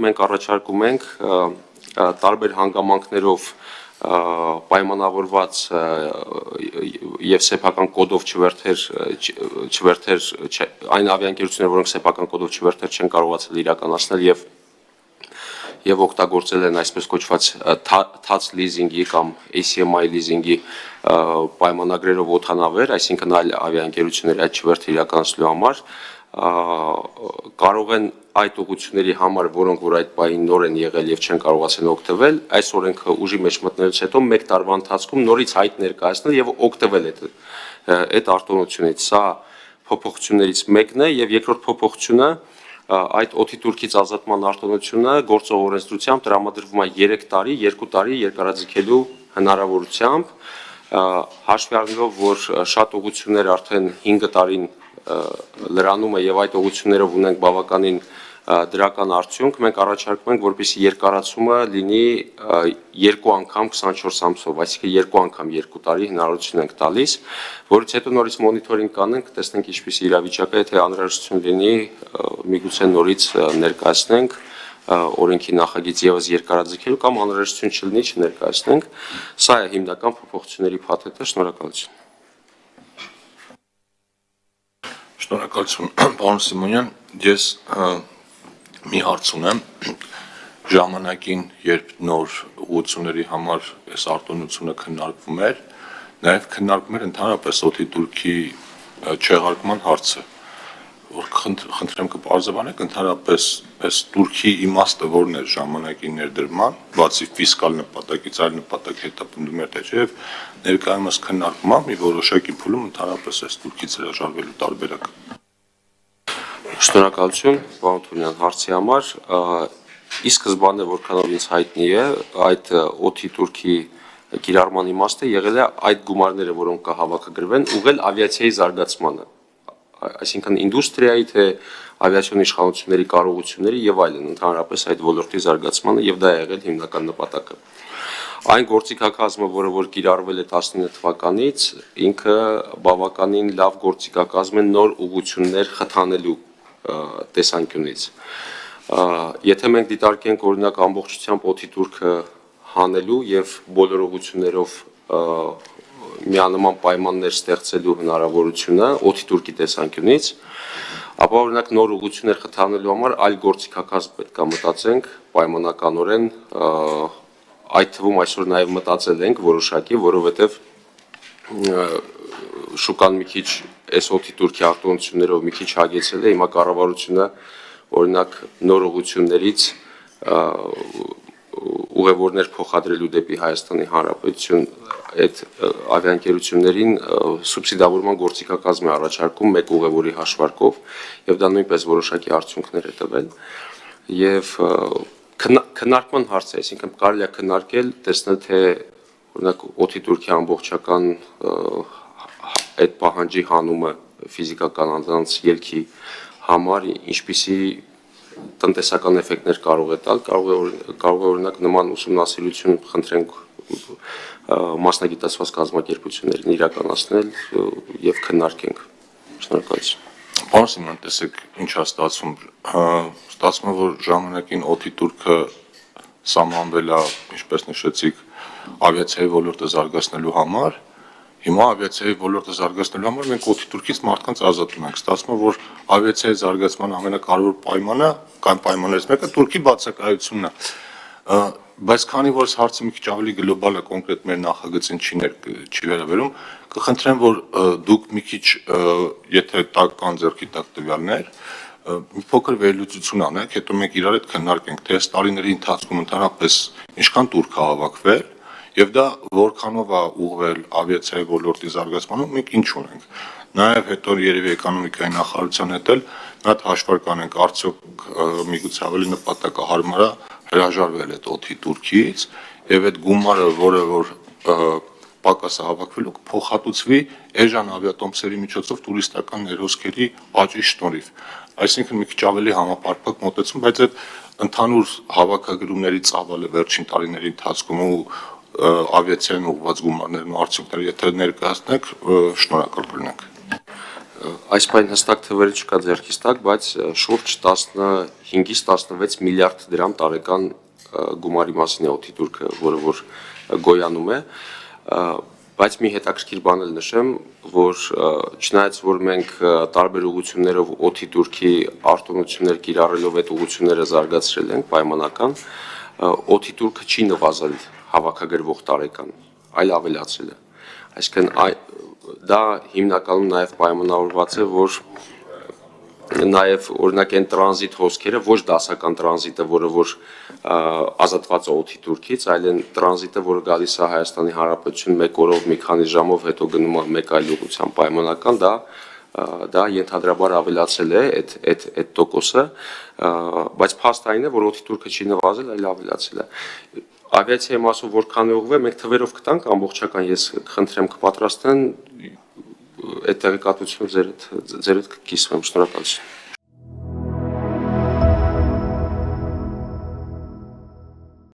մենք առաջարկում ենք տարբեր հանգամանքներով պայմանավորված եւ սեփական կոդով չվերթեր այն ավիաընկերությունները, որոնք սեփական կոդով չվերթեր չեն կարողացել իրականացնել եւ օգտագործել են այսպես կոչված TATS լիզինգի կամ ACMI լիզինգի պայմանագրերով օդանավեր, այսինքն այլ ավիաընկերությունների այդ չվերթը իրականացնելու համար կարող են այդ ուղղությունների համար, որոնք որ այդ բային նոր են եղել եւ չեն կարողացել օգտվել, այս օրենքը ուժի մեջ մտնելուց հետո 1 տարվա ընթացքում նորից հայտ ներկայացնել եւ օգտվել այդ արտոնությունից։ Սա փոփոխություններից մեկն է եւ երկրորդ փոփոխությունը այդ օդի տուրքից ազատման արտոնությունը գործող օրենսդրությամբ տրամադրվում է 3 տարի, 2 տարի երկարաձգելու հնարավորությամբ, հաշվի առնելով, որ շատ ուղղություններ արդեն 5 տարին լրանում է եւ այդ ուղղություններով ունենք բավականին դրական արդյունք, մենք առաջարկում ենք, որպեսզի երկարացումը լինի 2 անգամ 24 ամսով, այսինքն 2 անգամ 2 տարի հնարավորություն ենք տալիս, որից հետո նորից մոնիթորինգ կանենք, տեսնենք ինչպես է իրավիճակը, եթե անհրաժեշտություն լինի, միգուցե նորից ներկայացնենք օրենքի նախագիծ եւս երկարաձգելու կամ անհրաժեշտություն չլինի չներկայացնենք։ Սա է հիմնական փոփոխությունների փաթեթը, շնորհակալություն։ Շնորհակալություն, պարոն Սիմոնյան, ես մի հարց ունեմ, ժամանակին, երբ նոր ուղղությունների համար այս արտոնությունը քննարկվում էր, նաև քննարկվում էր ընդհանրապես օդի տուրքի չեղարկման հարցը, որ խնդրեմ կպարզաբանեք ընդհանրապես այս տուրքի իմաստը որն է ժամանակի ներդրման, բացի ֆիսկալ նպատակից այլ նպատակ հետապնդում էր թե չէ, ներկայումս քննարկվում է մի որոշակի փուլում ընդհանրապես այս տուրքից հրաժարվելու տարբերակ։ Շնորհակալություն, պարոն Թունյան, հարցի համար։ Ի սկզբանե, որքանով ինձ հայտնի է, այդ օդի տուրքի կիրառման իմաստը եղել է այդ գումարները, որոնք կհավաքագրվեն, ուղղել ավիացիայի զարգացմանը, այսինքն ինդուստրիայի, թե ավիացիոն իշխանությունների կարողությունների եւ այլն, ընդհանրապես այդ ոլորտի զարգացմանը եւ դա է եղել հիմնական նպատակը։ Այն գործիքակազմը, որ կիրառվել է 19 թվականից, ինքը բավականին լավ գործիքակազմ է նոր ուղղություններ խթանելու տեսանկյունից։ Եթե մենք դիտարկենք օրինակ ամբողջությամբ օդի տուրքը հանելու եւ բոլոր ուղղություններով միանման պայմաններ ստեղծելու հնարավորությունը օդի տուրքի տեսանկյունից, ապա օրինակ նոր ուղղություններ խթանելու համար այլ գործիքակազմ պետք է մտածենք պայմանականորեն, այդ թվում այսօր նաև մտածել ենք որոշակի, որովհետև շուկան մի քիչ այս օդի տուրքի արտոնություններով մի քիչ հագեցել է, հիմա կառավարությունը օրինակ նոր ուղղություններից ուղևորներ փոխադրելու դեպի Հայաստանի Հանրապետություն այդ ավիաընկերություններին սուբսիդավորման գործիքակազմ է առաջարկում մեկ ուղևորի հաշվարկով եւ դա նույնպես որոշակի արդյունքներ է տվել եւ քննարկման հարց է, այսինքն կարելի է քննարկել, տեսնել թե օրինակ օդի տուրքի ամբողջական այդ պահանջի հանումը ֆիզիկական անձանց ելքի համար ինչպիսի տնտեսական էֆեկտներ կարող է տալ, կարող է օրինակ նման ուսումնասիրություն խնդրենք մասնագիտացված կազմակերպություններին իրականացնել եւ քննարկենք։ Շնորհակալություն։ Պարոն Սիմոնյան, տեսեք ինչ է ստացվում, ստացվում է, որ ժամանակին օդի տուրքը սահմանվել է, ինչպես նշեցիք, ավիացիայի ոլորտը զարգացնելու համար, հիմա ավիացիայի ոլորտը զարգացնելու համար մենք օդի տուրքից մարդկանց ազատում ենք, ստացվում է, որ ավիացիայի զարգացման ամենակարևոր պայմանը կամ պայմաններից մեկը տուրքի բացակայությունն է, բայց քանի որ հարցը մի քիչ ավելի գլոբալ է, կոնկրետ մեր նախագծին չի վերաբերում, կխնդրեմ, որ դուք մի քիչ, եթե կան ձեռքի տակ տվյալներ, մի փոքր վերլուծություն անեք, հետո մենք իրար հետ քննարկենք, թե այս տարիների ընթացքում ընդհանրապես ինչքան տուրք է հավաքվել եւ դա որքանով է ուղղվել ավիացիայի ոլորտի զարգացմանը, մենք ինչ ունենք։ Նաեւ հետո երևի էկոնոմիկայի նախարարության հետ էլ մի հատ հաշվարկ անենք, արդյոք միգուցե ավելի նպատակահարմար է հրաժարվել այդ օդի տուրքից եւ այդ գումարը, որը որ պակաս է հավաքվելու, կփոխհատուցվի էժան ավիատոմսերի միջոցով տուրիստական ներհոսքերի աճի շնորհիվ։ Այսինքն մի քիչ ավելի համապարփակ մոտեցում, բայց այդ ընդհանուր հավաքագրումների ծավալը վերջին տարիների ընթացքում ու ավիացիային ուղղված գումարներն ու արդյունքները եթե ներկայացնեք, շնորհակալ կլինենք։ Այս պայն հստակ թվերը չկա ձեռքիս տակ, բայց շուրջ 15-ից 16 միլիարդ դրամ տարեկան գումարի մասին է օդի турքը, որը որ գոյանում է, բայց մի հետաքրքիր բան էլ նշեմ, որ չնայած որ մենք տարբեր ուղղություններով օդի турքի արտոնություններ կիրառելով այդ ուղղությունները զարգացրել ենք պայմանական, օդի турքը չի նվազել հավաքագրվող տարեկան, այլ ավելացել է։ Այսինքն դա հիմնականում նաև պայմանավորված է, որ նաև օրինակ այն տրանզիտ հոսքերը, ոչ դասական տրանզիտը, որը որ ազատված է օդի турքից, այլ այն տրանզիտը, որը գալիս է Հայաստանի Հանրապետություն մեկ օրով, մի քանի ժամով, հետո գնում է մեկ այլ ուղղությամբ պայմանական, դա ենթադրաբար ավելացել է այդ տոկոսը, բայց փաստային է, որ օդի турքը չի նվազել, այլ ավելացել է։ Ավիացիայի մասով որքան է ուղղվել, մենք թվերով կտանք ամբողջական, ես կխնդրեմ կպատրաստեն այդ տեղեկատվությունը ձեր հետ կկիսվեմ, շնորհակալություն։